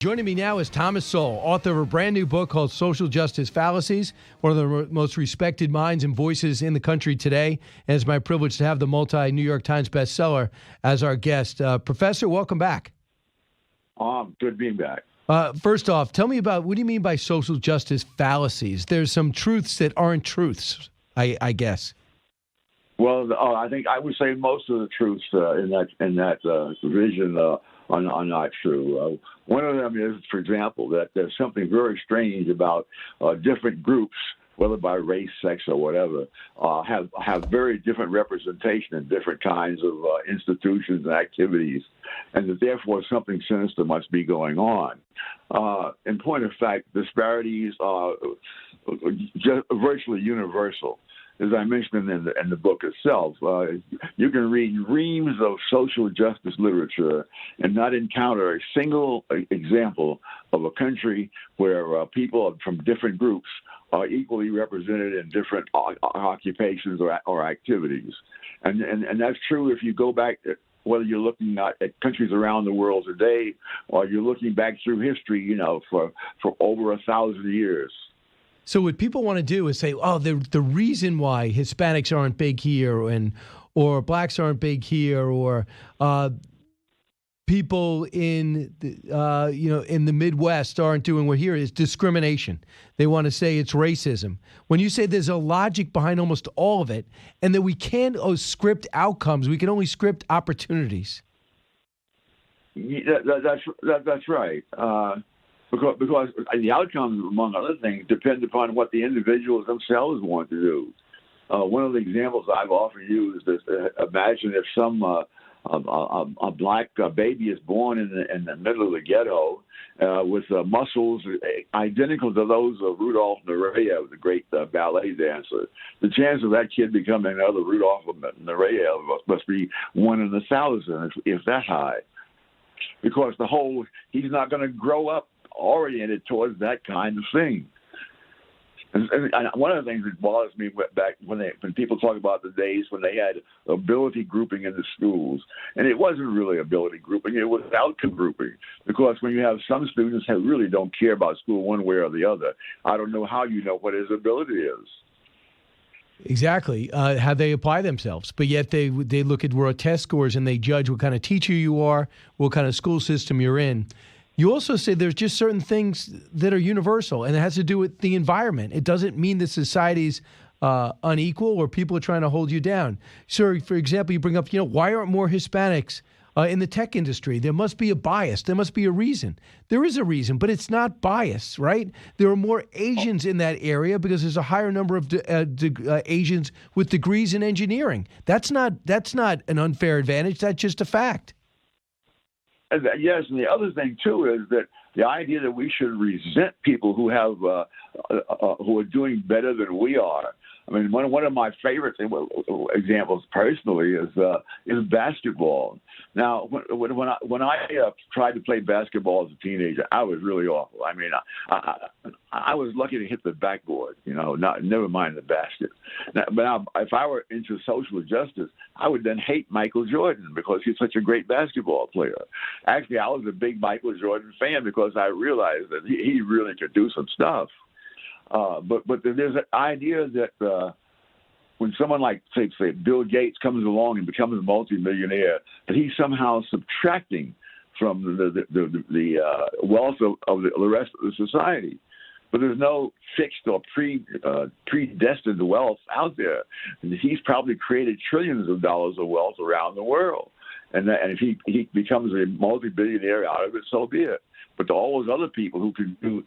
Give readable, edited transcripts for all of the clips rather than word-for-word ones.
Joining me now is Thomas Sowell, author of a brand new book called Social Justice Fallacies, one of the most respected minds and voices in the country today. And it's my privilege to have the multi-New York Times bestseller as our guest. Professor, welcome back. Good being back. First off, tell me about, what do you mean by social justice fallacies? There's some truths that aren't truths, I guess. Well, I think I would say most of the truths in that vision are not true. One of them is, for example, that there's something very strange about different groups, whether by race, sex, or whatever, have very different representation in different kinds of institutions and activities, and that therefore something sinister must be going on. In point of fact, disparities are just virtually universal. As I mentioned in the book itself, you can read reams of social justice literature and not encounter a single example of a country where people from different groups are equally represented in different occupations or activities. And that's true if you go back, whether you're looking at countries around the world today or you're looking back through history, for over 1,000 years. So what people want to do is say, oh, the reason why Hispanics aren't big here or blacks aren't big here or people in the Midwest aren't doing what here is discrimination. They want to say it's racism. When you say there's a logic behind almost all of it and that we can't script outcomes, we can only script opportunities. That's right. Because the outcomes, among other things, depend upon what the individuals themselves want to do. One of the examples I've often used is imagine if some a black baby is born in the middle of the ghetto with muscles identical to those of Rudolph Nureyev, the great ballet dancer. The chance of that kid becoming another Rudolph Nureyev must be 1 in 1,000, if that high. Because he's not going to grow up oriented towards that kind of thing. And one of the things that bothers me back when people talk about the days when they had ability grouping in the schools, and it wasn't really ability grouping, it was outcome grouping. Because when you have some students who really don't care about school one way or the other, I don't know how you know what his ability is. Exactly, how they apply themselves. But yet they look at raw test scores and they judge what kind of teacher you are, what kind of school system you're in. You also say there's just certain things that are universal, and it has to do with the environment. It doesn't mean that society's unequal or people are trying to hold you down. So, for example, you bring up, why aren't more Hispanics in the tech industry? There must be a bias. There must be a reason. There is a reason, but it's not bias, right? There are more Asians in that area because there's a higher number of Asians with degrees in engineering. That's not an unfair advantage. That's just a fact. Yes, and the other thing too is that the idea that we should resent people who have who are doing better than we are. I mean, one of my favorite examples personally is basketball. Now, when I tried to play basketball as a teenager, I was really awful. I mean, I was lucky to hit the backboard, never mind the basket. But if I were into social justice, I would then hate Michael Jordan because he's such a great basketball player. Actually, I was a big Michael Jordan fan because I realized that he really could do some stuff. But there's an idea that when someone like, say, Bill Gates comes along and becomes a multimillionaire, that he's somehow subtracting from the wealth of the rest of the society. But there's no fixed or predestined wealth out there. And he's probably created trillions of dollars of wealth around the world. And if he becomes a multi-billionaire out of it, so be it. But to all those other people who can do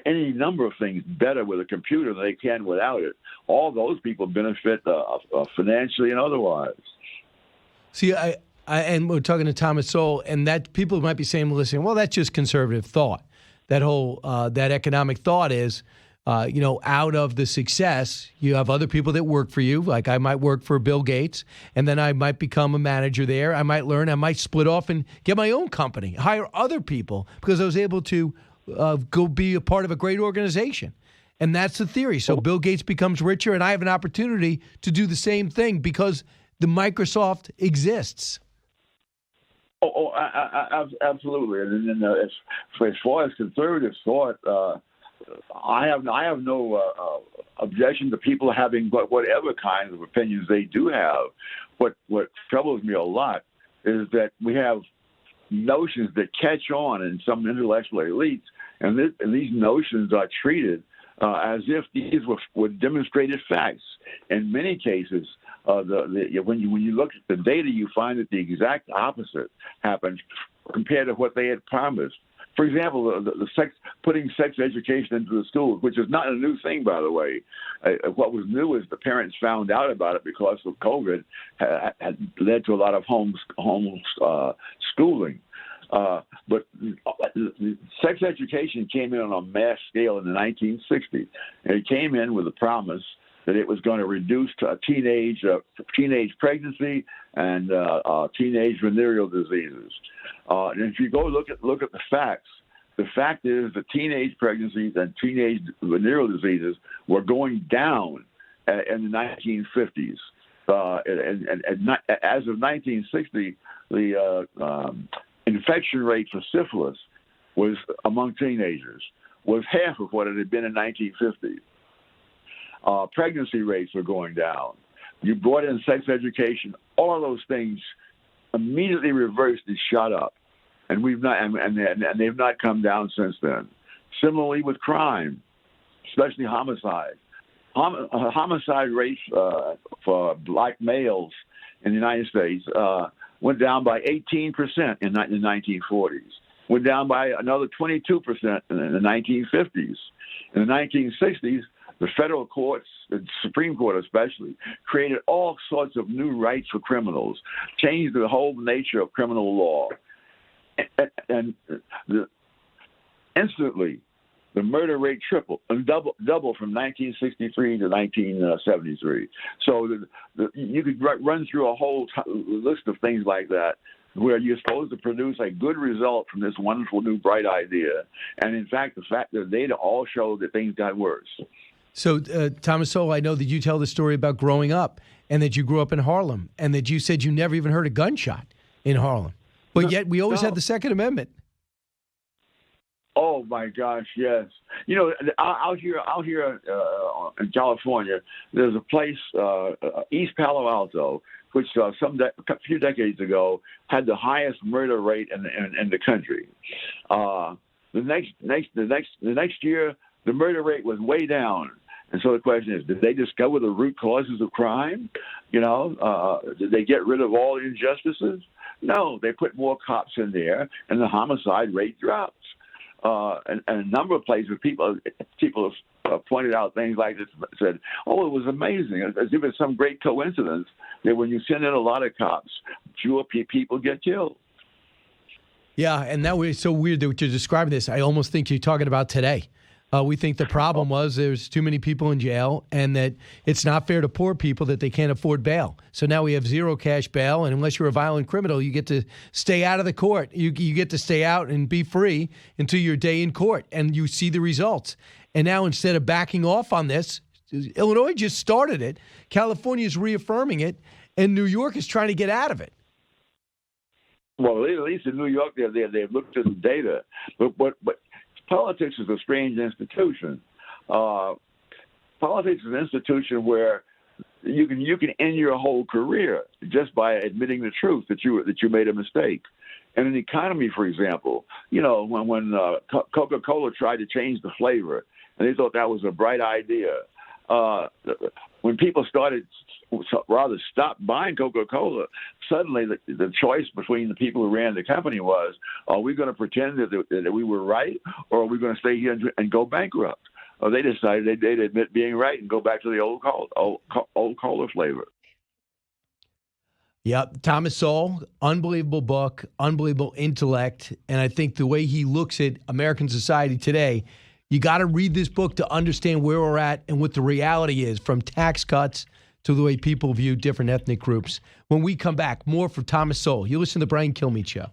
any number of things better with a computer than they can without it, all those people benefit financially and otherwise. See, and we're talking to Thomas Sowell, and that people might be saying, listen, well, that's just conservative thought. That whole that economic thought is, out of the success, you have other people that work for you. Like I might work for Bill Gates, and then I might become a manager there. I might learn. I might split off and get my own company, hire other people because I was able to go be a part of a great organization. And that's the theory. So Bill Gates becomes richer, and I have an opportunity to do the same thing because the Microsoft exists. Absolutely. And then as far as conservative thought, I have no objection to people having whatever kinds of opinions they do have. What troubles me a lot is that we have notions that catch on in some intellectual elites, and these notions are treated as if these were demonstrated facts. In many cases, when you look at the data, you find that the exact opposite happened compared to what they had promised. For example, putting sex education into the schools, which is not a new thing, by the way. What was new is the parents found out about it because of COVID had led to a lot of home schooling. But sex education came in on a mass scale in the 1960s, and it came in with a promise that it was going to reduce teenage pregnancy and teenage venereal diseases. And if you go look at the facts, the fact is that teenage pregnancies and teenage venereal diseases were going down in the 1950s. And as of 1960, the infection rate for syphilis was among teenagers was half of what it had been in 1950. Pregnancy rates were going down. You brought in sex education. All of those things immediately reversed and shot up, and they've not come down since then. Similarly with crime, especially homicide. Homicide rates for black males in the United States went down by 18% in the 1940s. Went down by another 22% in the 1950s. In the 1960s, the federal courts, the Supreme Court especially, created all sorts of new rights for criminals, changed the whole nature of criminal law. And instantly, the murder rate tripled and doubled from 1963 to 1973. So you could run through a whole list of things like that, where you're supposed to produce a good result from this wonderful new bright idea. And in fact, the data all show that things got worse. So, Thomas Sowell, I know that you tell the story about growing up and that you grew up in Harlem and that you said you never even heard a gunshot in Harlem. But yet we always had the Second Amendment. Oh, my gosh, yes. You know, out here in California, there's a place, East Palo Alto, which a few decades ago had the highest murder rate in the country. The next year, the murder rate was way down. And so the question is, did they discover the root causes of crime? You know, did they get rid of all the injustices? No, they put more cops in there, and the homicide rate dropped. And a number of places, people have pointed out things like this, said, oh, it was amazing, as if it's some great coincidence that when you send in a lot of cops, fewer people get killed. Yeah, and that was so weird that you're describing this. I almost think you're talking about today. We think the problem was there's too many people in jail and that it's not fair to poor people that they can't afford bail. So now we have zero cash bail, and unless you're a violent criminal, you get to stay out of the court. You get to stay out and be free until your day in court, and you see the results. And now instead of backing off on this, Illinois just started it, California is reaffirming it, and New York is trying to get out of it. Well, at least in New York, they've looked at the data, but politics is a strange institution. Politics is an institution where you can end your whole career just by admitting the truth that you made a mistake. And in the economy, for example, you know, when Coca-Cola tried to change the flavor, and they thought that was a bright idea. When people stopped buying Coca-Cola, suddenly the choice between the people who ran the company was, are we going to pretend that we were right, or are we going to stay here and go bankrupt? They decided they'd admit being right and go back to the old cola flavor. Yep, Thomas Sowell, unbelievable book, unbelievable intellect, and I think the way he looks at American society today, you got to read this book to understand where we're at and what the reality is, from tax cuts to the way people view different ethnic groups. When we come back, more for Thomas Sowell. You listen to the Brian Kilmeade Show.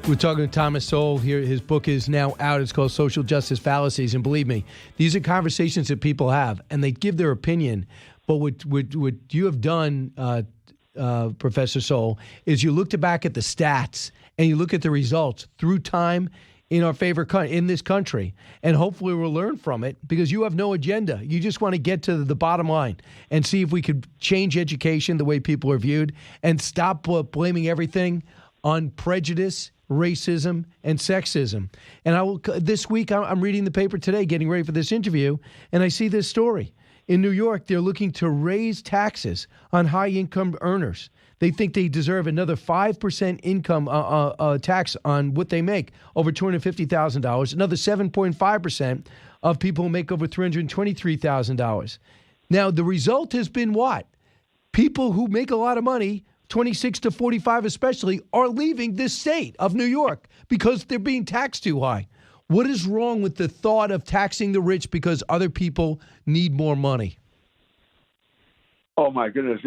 We're talking to Thomas Sowell here. His book is now out. It's called Social Justice Fallacies. And believe me, these are conversations that people have, and they give their opinion. But what you have done, Professor Sowell, is you looked back at the stats and you look at the results through time in our favorite in this country, and hopefully we'll learn from it, because you have no agenda. You just want to get to the bottom line and see if we could change education, the way people are viewed, and stop blaming everything on prejudice, racism, and sexism. And this week, I'm reading the paper today, getting ready for this interview, and I see this story. In New York, they're looking to raise taxes on high-income earners. They think they deserve another 5% income tax on what they make, over $250,000, another 7.5% of people who make over $323,000. Now, the result has been what? People who make a lot of money, 26 to 45 especially, are leaving this state of New York because they're being taxed too high. What is wrong with the thought of taxing the rich because other people need more money? Oh, my goodness.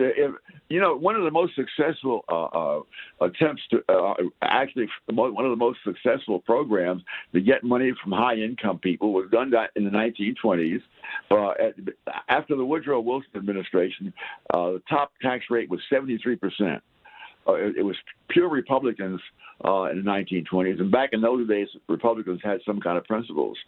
One of the most successful attempts to one of the most successful programs to get money from high-income people was done in the 1920s. After the Woodrow Wilson administration, the top tax rate was 73%. It was pure Republicans in the 1920s, and back in those days, Republicans had some kind of principles.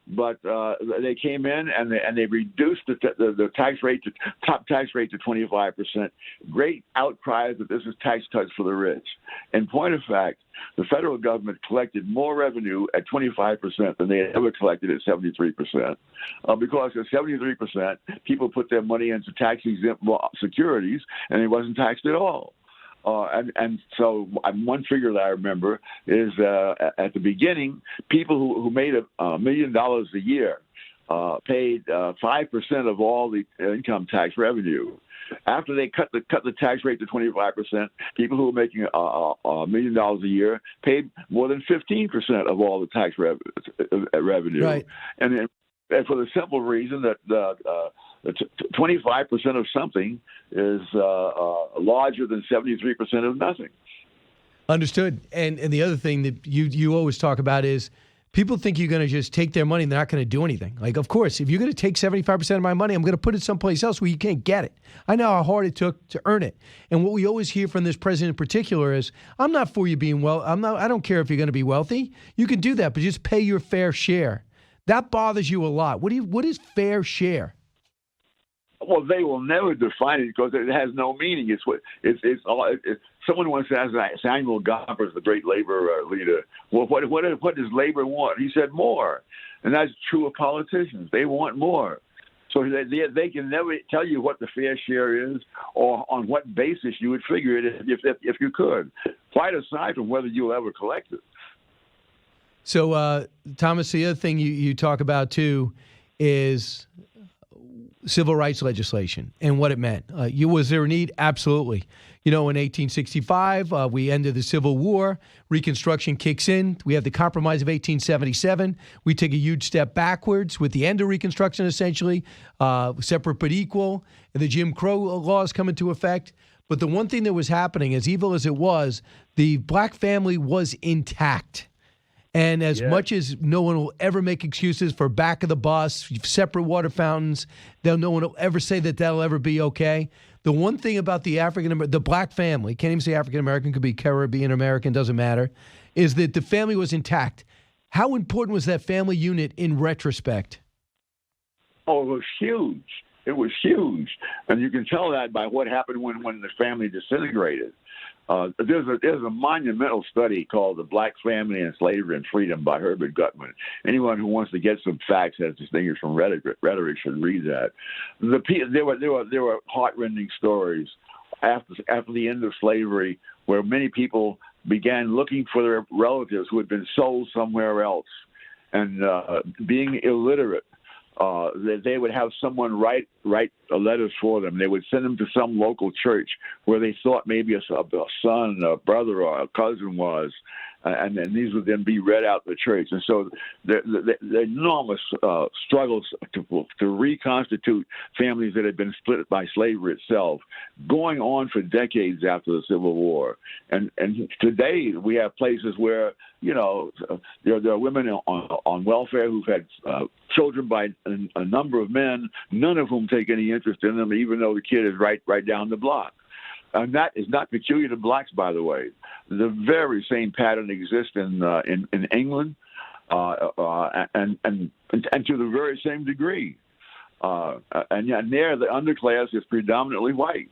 But they came in and they reduced the tax rate top tax rate to 25%. Great outcries that this is tax cuts for the rich. In point of fact, the federal government collected more revenue at 25% than they had ever collected at 73%. Because at 73%, people put their money into tax-exempt securities, and it wasn't taxed at all. And so one figure that I remember is at the beginning, people who made $1 million a year paid 5% of all the income tax revenue. After they cut the tax rate to 25%, people who were making $1 million a year paid more than 15% of all the tax revenue. Right. And for the simple reason that 25% of something is larger than 73% of nothing. Understood. And the other thing that you always talk about is people think you're going to just take their money and they're not going to do anything. Like, of course, if you're going to take 75% of my money, I'm going to put it someplace else where you can't get it. I know how hard it took to earn it. And what we always hear from this president in particular is, I'm not for you being I don't care if you're going to be wealthy. You can do that, but just pay your fair share. That bothers you a lot. What is fair share? Well, they will never define it because it has no meaning. Someone once asked Samuel Gompers, the great labor leader, well, what does labor want? He said more, and that's true of politicians. They want more. So they can never tell you what the fair share is or on what basis you would figure it if you could, quite aside from whether you'll ever collect it. So, Thomas, the other thing you talk about, too, is civil rights legislation and what it meant. Was there a need? Absolutely. In 1865, we ended the Civil War. Reconstruction kicks in. We have the Compromise of 1877. We take a huge step backwards with the end of Reconstruction, essentially, separate but equal. And the Jim Crow laws come into effect. But the one thing that was happening, as evil as it was, the black family was intact. And as much as no one will ever make excuses for back of the bus, separate water fountains, no one will ever say that that'll ever be okay. The one thing about the black family, can't even say African-American, could be Caribbean American, doesn't matter, is that the family was intact. How important was that family unit in retrospect? Oh, it was huge. It was huge. And you can tell that by what happened when the family disintegrated. There's a monumental study called The Black Family and Slavery and Freedom by Herbert Gutman. Anyone who wants to get some facts as distinguished from rhetoric should read that. There were heartrending stories after the end of slavery where many people began looking for their relatives who had been sold somewhere else, and being illiterate. They would have someone write letters for them. They would send them to some local church where they thought maybe a son, a brother, or a cousin was, and then these would then be read out in the church. And so the enormous struggles to reconstitute families that had been split by slavery itself, going on for decades after the Civil War. And today we have places where there are women on welfare who've had children by a number of men, none of whom take any interest in them, even though the kid is right down the block. And that is not peculiar to blacks, by the way. The very same pattern exists in England, and to the very same degree. And yet there, the underclass is predominantly white.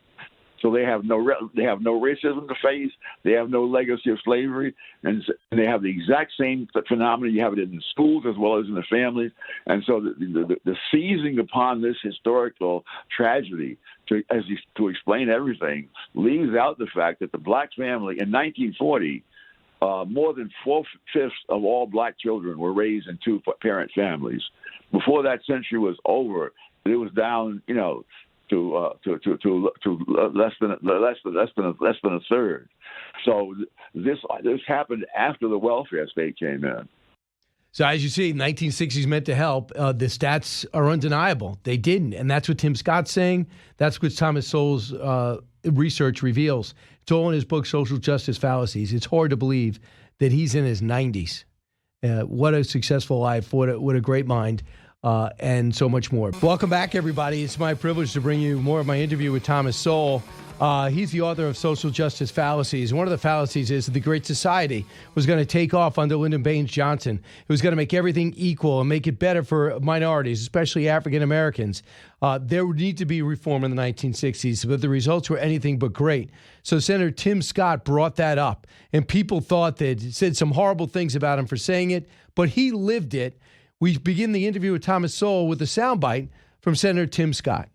So they have no racism to face. They have no legacy of slavery, and they have the exact same phenomenon. You have it in the schools as well as in the families. And so the seizing upon this historical tragedy to explain everything leaves out the fact that the black family in 1940, more than 4/5 of all black children were raised in two-parent families. Before that century was over, it was down, to less than a third. So this happened after the welfare state came in. So as you see, 1960s meant to help. The stats are undeniable. They didn't, and that's what Tim Scott's saying. That's what Thomas Sowell's research reveals. It's all in his book, Social Justice Fallacies. It's hard to believe that he's in his 90s. What a successful life. What a great mind. And so much more. Welcome back, everybody. It's my privilege to bring you more of my interview with Thomas Sowell. He's the author of Social Justice Fallacies. One of the fallacies is that the Great Society was going to take off under Lyndon Baines Johnson. It was going to make everything equal and make it better for minorities, especially African Americans. There would need to be reform in the 1960s, but the results were anything but great. So Senator Tim Scott brought that up, and people said some horrible things about him for saying it, but he lived it. We begin the interview with Thomas Sowell with a soundbite from Senator Tim Scott.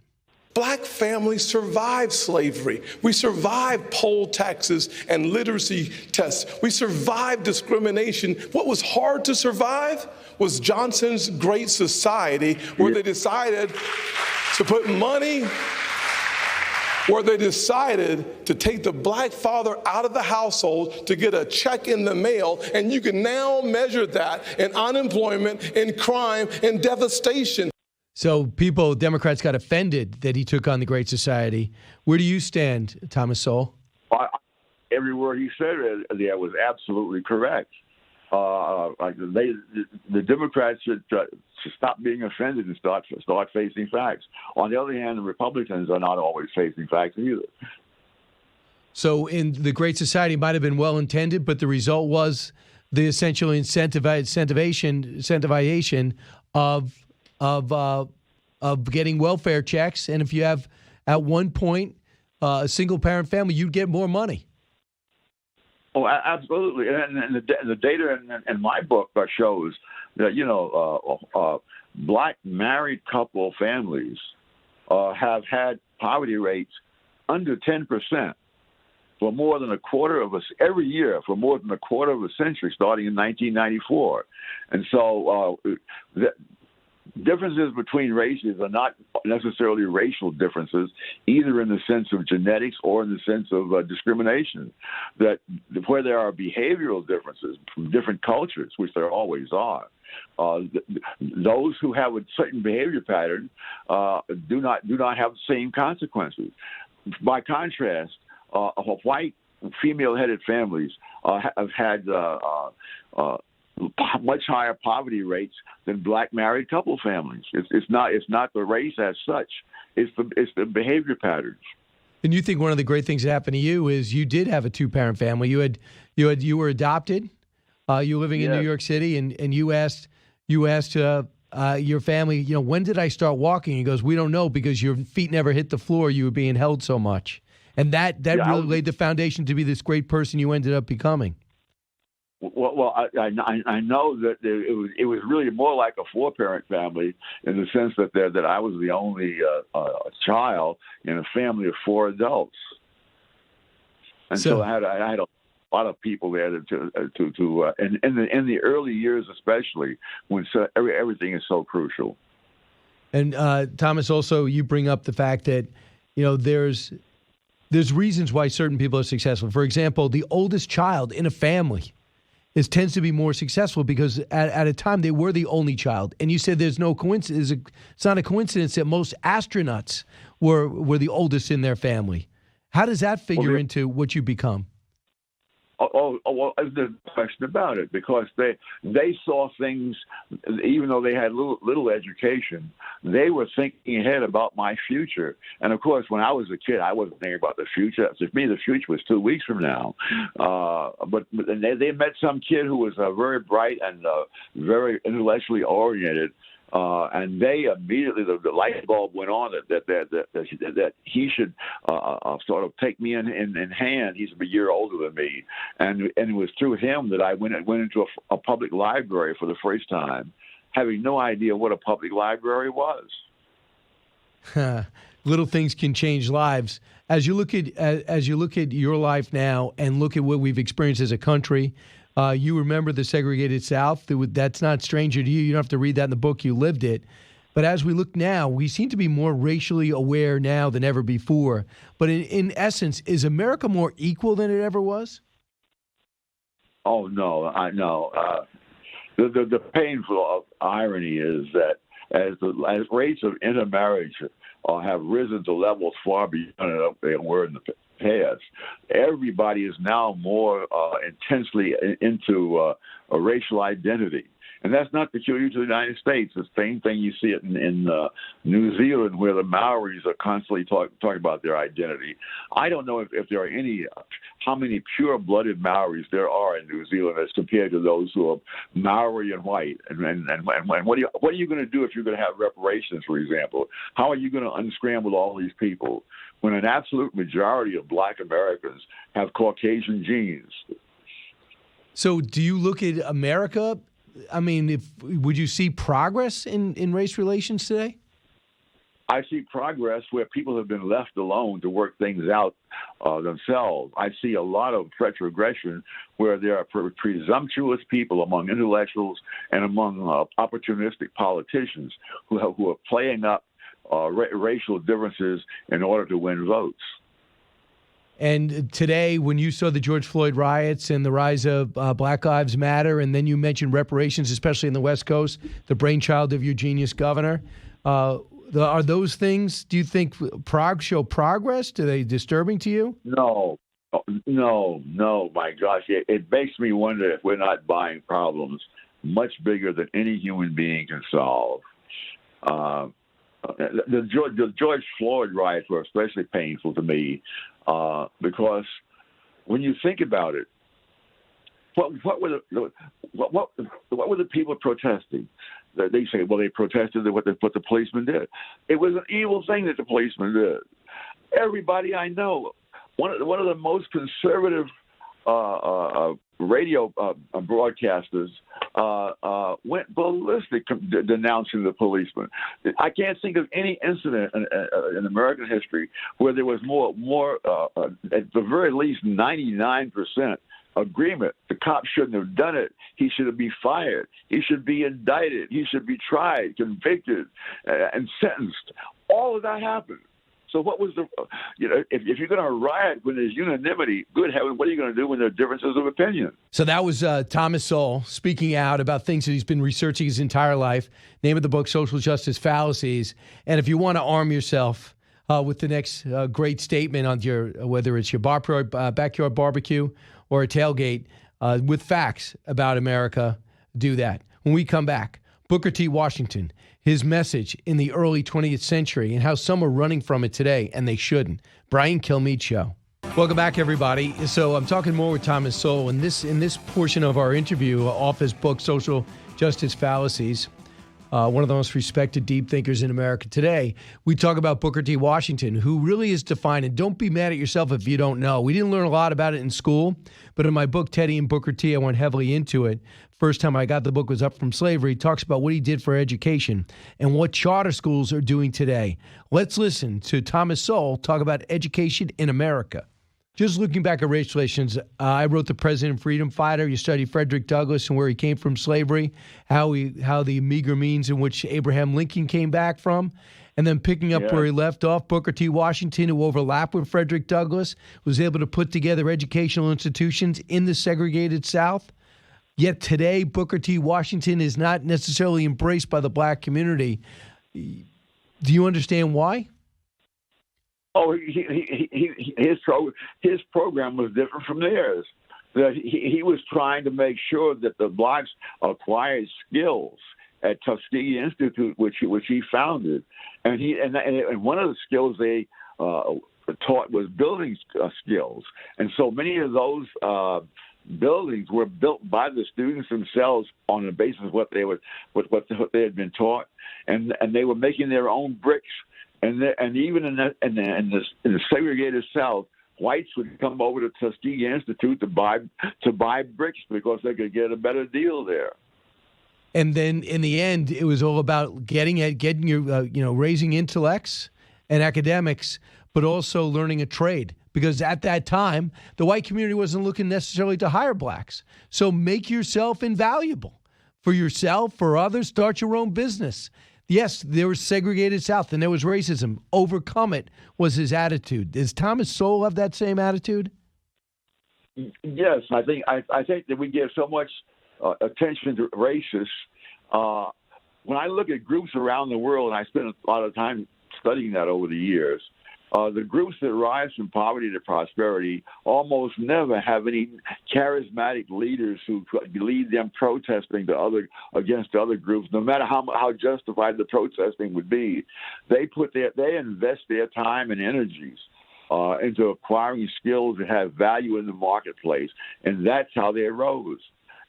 Black families survived slavery. We survived poll taxes and literacy tests. We survived discrimination. What was hard to survive was Johnson's Great Society, where they decided to put money, where they decided to take the black father out of the household to get a check in the mail, and you can now measure that in unemployment, in crime, in devastation. So Democrats got offended that he took on the Great Society. Where do you stand, Thomas Sowell? Every word he said there was absolutely correct. The Democrats should stop being offended and start facing facts. On the other hand, the Republicans are not always facing facts either. So in the Great Society might have been well-intended, but the result was the essential incentivization of getting welfare checks. And if you have, at one point, a single-parent family, you'd get more money. Oh, absolutely. And the data in my book shows that, black married couple families have had poverty rates under 10% for more than a quarter of every year for more than a quarter of a century, starting in 1994. And so differences between races are not necessarily racial differences, either in the sense of genetics or in the sense of discrimination. That where there are behavioral differences from different cultures, which there always are, those who have a certain behavior pattern do not have the same consequences. By contrast, white female-headed families have had much higher poverty rates than black married couple families. It's not the race as such. It's the behavior patterns. And you think one of the great things that happened to you is you did have a two-parent family. You were adopted. You were living in New York City, and you asked your family, when did I start walking? He goes, we don't know, because your feet never hit the floor. You were being held so much, and that really laid the foundation to be this great person you ended up becoming. Well, I know that it was really more like a four-parent family in the sense that I was the only child in a family of four adults, and so I had a lot of people there in the early years, especially when everything is so crucial. And Thomas, also you bring up the fact that there's reasons why certain people are successful. For example, the oldest child in a family tends to be more successful because at a time they were the only child. And you said there's no coincidence. It's not a coincidence that most astronauts were the oldest in their family. How does that figure into what you become? Well, there's no question about it, because they saw things, even though they had little education, they were thinking ahead about my future. And of course, when I was a kid, I wasn't thinking about the future. To me, the future was 2 weeks from now. But they met some kid who was very bright and very intellectually oriented. And they immediately, the light bulb went on that he should sort of take me in hand. He's a year older than me, and it was through him that I went into a public library for the first time, having no idea what a public library was. Little things can change lives. As you look at your life now and look at what we've experienced as a country. You remember the segregated South. That's not stranger to you. You don't have to read that in the book. You lived it. But as we look now, we seem to be more racially aware now than ever before. But in essence, is America more equal than it ever was? Oh, no, I know. The painful irony is that as rates of intermarriage have risen to levels far beyond what they were in the past, everybody is now more intensely into a racial identity. And that's not peculiar to the United States. It's the same thing you see it in New Zealand, where the Maoris are constantly talking about their identity. I don't know if there are how many pure-blooded Maoris there are in New Zealand as compared to those who are Maori and white. And what are you going to do if you're going to have reparations, for example? How are you going to unscramble all these people when an absolute majority of Black Americans have Caucasian genes? So do you look at America? I mean, would you see progress in race relations today? I see progress where people have been left alone to work things out themselves. I see a lot of retrogression where there are presumptuous people among intellectuals and among opportunistic politicians who are playing up racial differences in order to win votes. And today, when you saw the George Floyd riots and the rise of Black Lives Matter, and then you mentioned reparations, especially in the West Coast, the brainchild of your genius governor, are those things, do you think, show progress? Are they disturbing to you? No, my gosh. It makes me wonder if we're not buying problems much bigger than any human being can solve. The George Floyd riots were especially painful to me because when you think about it, what were the people protesting? They say, well, they protested what the policemen did. It was an evil thing that the policemen did. Everybody I know, one of the most conservative radio broadcasters went ballistic denouncing the policemen. I can't think of any incident in American history where there was more at the very least 99% agreement. The cop shouldn't have done it. He should be fired. He should be indicted. He should be tried, convicted, and sentenced. All of that happened. So what was if you're going to riot when there's unanimity, good heavens, what are you going to do when there are differences of opinion? So that was Thomas Sowell speaking out about things that he's been researching his entire life. Name of the book, Social Justice Fallacies. And if you want to arm yourself with the next great statement on whether it's your backyard barbecue or a tailgate with facts about America, do that. When we come back, Booker T. Washington, his message in the early 20th century and how some are running from it today, and they shouldn't. Brian Kilmeade Show. Welcome back, everybody. So I'm talking more with Thomas Sowell in this portion of our interview off his book, Social Justice Fallacies. One of the most respected deep thinkers in America today. We talk about Booker T. Washington, who really is defined, and don't be mad at yourself if you don't know. We didn't learn a lot about it in school, but in my book, Teddy and Booker T., I went heavily into it. First time I got the book was Up From Slavery. It talks about what he did for education and what charter schools are doing today. Let's listen to Thomas Sowell talk about education in America. Just looking back at race relations, I wrote The President Freedom Fighter. You study Frederick Douglass and where he came from slavery, how the meager means in which Abraham Lincoln came back from, and then picking up where he left off, Booker T. Washington, who overlapped with Frederick Douglass, was able to put together educational institutions in the segregated South. Yet today, Booker T. Washington is not necessarily embraced by the Black community. Do you understand why? Oh, his program was different from theirs. that he was trying to make sure that the blacks acquired skills at Tuskegee Institute, which he founded, and one of the skills they taught was building skills, and so many of those buildings were built by the students themselves on the basis of what they had been taught, and they were making their own bricks, and even in the segregated South, whites would come over to Tuskegee Institute to buy bricks because they could get a better deal there. And then in the end, it was all about getting your raising intellects and academics, but also learning a trade. Because at that time, the white community wasn't looking necessarily to hire blacks. So make yourself invaluable for yourself, for others. Start your own business. Yes, there was segregated South and there was racism. Overcome it was his attitude. Does Thomas Sowell have that same attitude? Yes, I think that we give so much attention to racists. When I look at groups around the world, and I spend a lot of time studying that over the years, the groups that rise from poverty to prosperity almost never have any charismatic leaders who lead them protesting against other groups, no matter how justified the protesting would be. They invest their time and energies into acquiring skills that have value in the marketplace, and that's how they arose.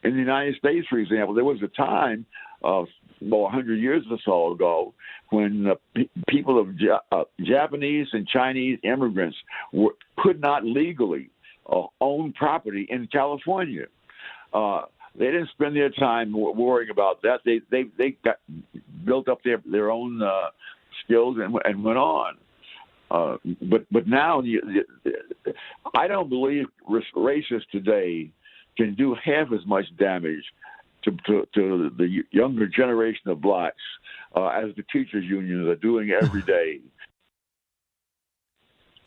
In the United States, for example, there was a time 100 years or so ago when people of Japanese and Chinese immigrants could not legally own property in California. They didn't spend their time worrying about that. They built up their own skills and went on. But now I don't believe racists today can do half as much damage to the younger generation of blacks as the teachers' unions are doing every day.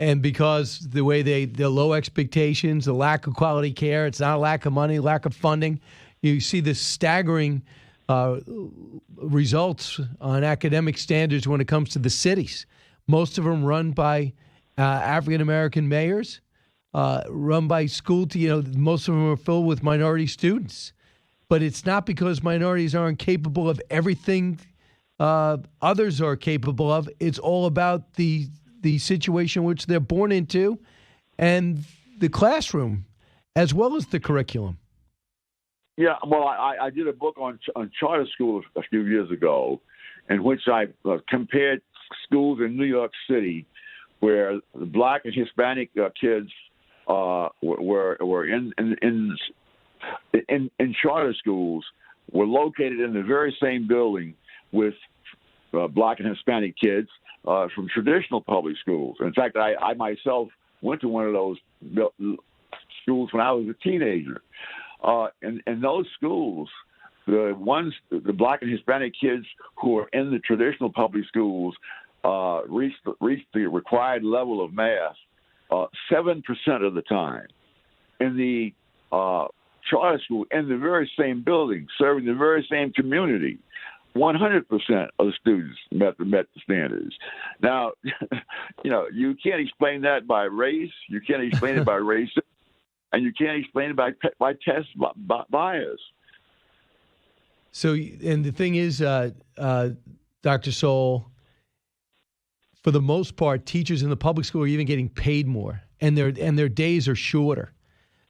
And because the way the low expectations, the lack of quality care, it's not a lack of money, lack of funding. You see the staggering results on academic standards when it comes to the cities. Most of them run by African-American mayors, run by school, most of them are filled with minority students. But it's not because minorities aren't capable of everything others are capable of. It's all about the situation which they're born into and the classroom as well as the curriculum. Yeah, well, I did a book on charter schools a few years ago in which I compared schools in New York City where the black and Hispanic kids were in charter schools were located in the very same building with black and Hispanic kids from traditional public schools. In fact, I myself went to one of those schools when I was a teenager. In those schools, the black and Hispanic kids who are in the traditional public schools reached the required level of math 7% of the time. In the charter school, in the very same building, serving the very same community, 100% of the students met the standards. Now, you can't explain that by race. You can't explain it by race, and you can't explain it by test bias. So, and the thing is, Dr. Sowell, for the most part, teachers in the public school are even getting paid more, and their days are shorter.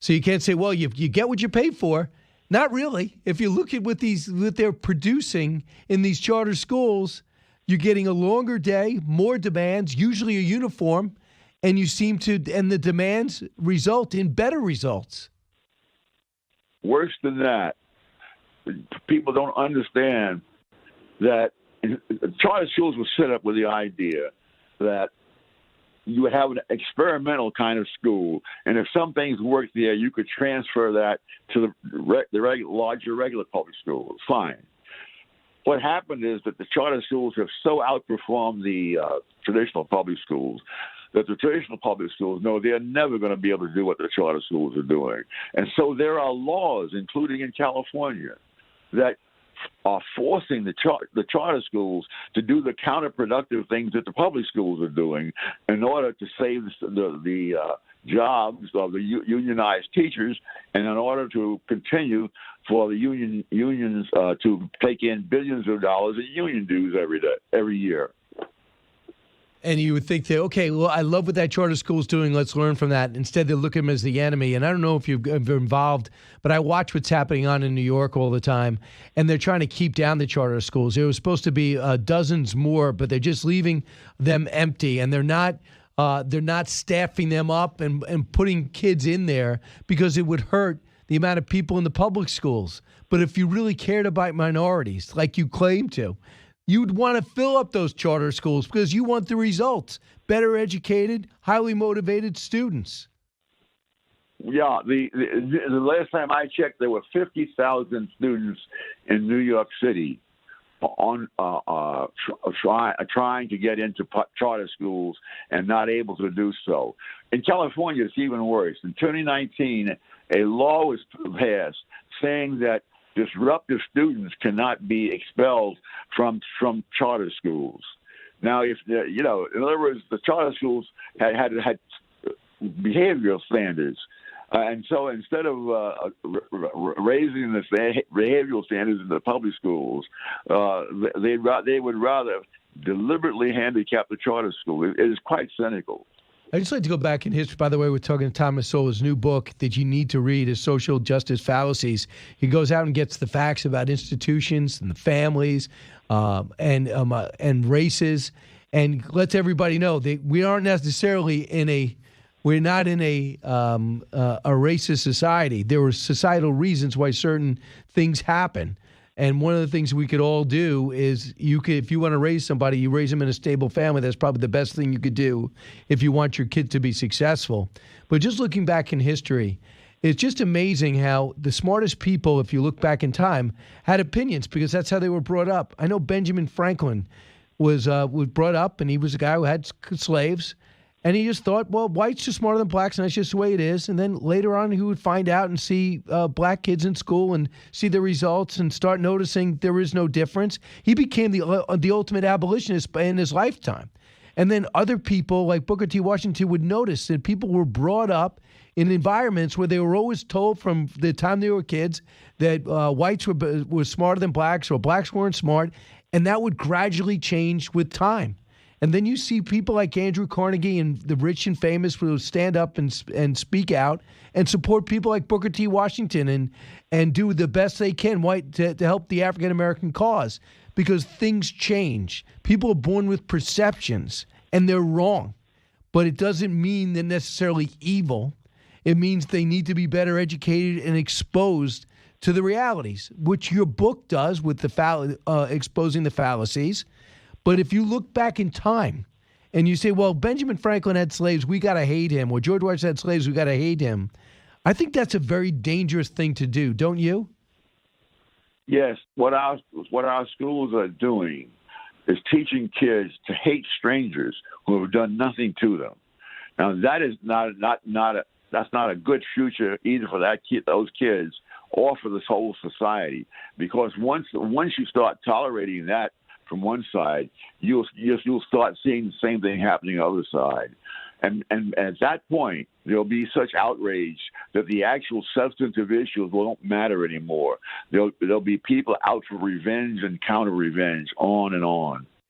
So you can't say, well, you get what you pay for. Not really. If you look at what they're producing in these charter schools, you're getting a longer day, more demands, usually a uniform, and the demands result in better results. Worse than that, people don't understand that charter schools were set up with the idea that you would have an experimental kind of school, and if some things worked there, you could transfer that to the larger regular public schools. Fine. What happened is that the charter schools have so outperformed the traditional public schools that the traditional public schools know they're never going to be able to do what the charter schools are doing. And so there are laws, including in California, that are forcing the charter schools to do the counterproductive things that the public schools are doing in order to save the jobs of the unionized teachers, and in order to continue for the unions to take in billions of dollars in union dues every year. And you would think that, okay, well, I love what that charter school's doing. Let's learn from that. Instead, they look at them as the enemy. And I don't know if you're involved, but I watch what's happening on in New York all the time. And they're trying to keep down the charter schools. There was supposed to be dozens more, but they're just leaving them empty. And they're not staffing them up and putting kids in there because it would hurt the amount of people in the public schools. But if you really cared about minorities, like you claim to, you'd want to fill up those charter schools because you want the results. Better educated, highly motivated students. Yeah, the last time I checked, there were 50,000 students in New York City on trying to get into charter schools and not able to do so. In California, it's even worse. In 2019, a law was passed saying that disruptive students cannot be expelled from charter schools. Now, if in other words, the charter schools had behavioral standards, and so instead of raising the behavioral standards in the public schools, they would rather deliberately handicap the charter school. It is quite cynical. I'd just like to go back in history. By the way, we're talking to Thomas Sowell's new book that you need to read is Social Justice Fallacies. He goes out and gets the facts about institutions and the families and races, and lets everybody know that we aren't necessarily we're not in a racist society. There were societal reasons why certain things happen. And one of the things we could all do is if you want to raise somebody, you raise them in a stable family. That's probably the best thing you could do if you want your kid to be successful. But just looking back in history, it's just amazing how the smartest people, if you look back in time, had opinions because that's how they were brought up. I know Benjamin Franklin was brought up, and he was a guy who had slaves. And he just thought, well, whites are smarter than blacks, and that's just the way it is. And then later on, he would find out and see black kids in school and see the results and start noticing there is no difference. He became the ultimate abolitionist in his lifetime. And then other people like Booker T. Washington would notice that people were brought up in environments where they were always told from the time they were kids that whites were smarter than blacks or blacks weren't smart, and that would gradually change with time. And then you see people like Andrew Carnegie and the rich and famous will stand up and speak out and support people like Booker T. Washington and do the best they can to help the African-American cause because things change. People are born with perceptions, and they're wrong. But it doesn't mean they're necessarily evil. It means they need to be better educated and exposed to the realities, which your book does with exposing the fallacies. But if you look back in time and you say, well, Benjamin Franklin had slaves, we got to hate him, or George Washington had slaves, we got to hate him, I think that's a very dangerous thing to do, don't you? Yes. What our schools are doing is teaching kids to hate strangers who have done nothing to them. Now, that is that's not a good future either for those kids or for this whole society, because once you start tolerating that from one side, you'll start seeing the same thing happening on the other side. And at that point, there'll be such outrage that the actual substantive issues won't matter anymore. There'll be people out for revenge and counter-revenge, on and on.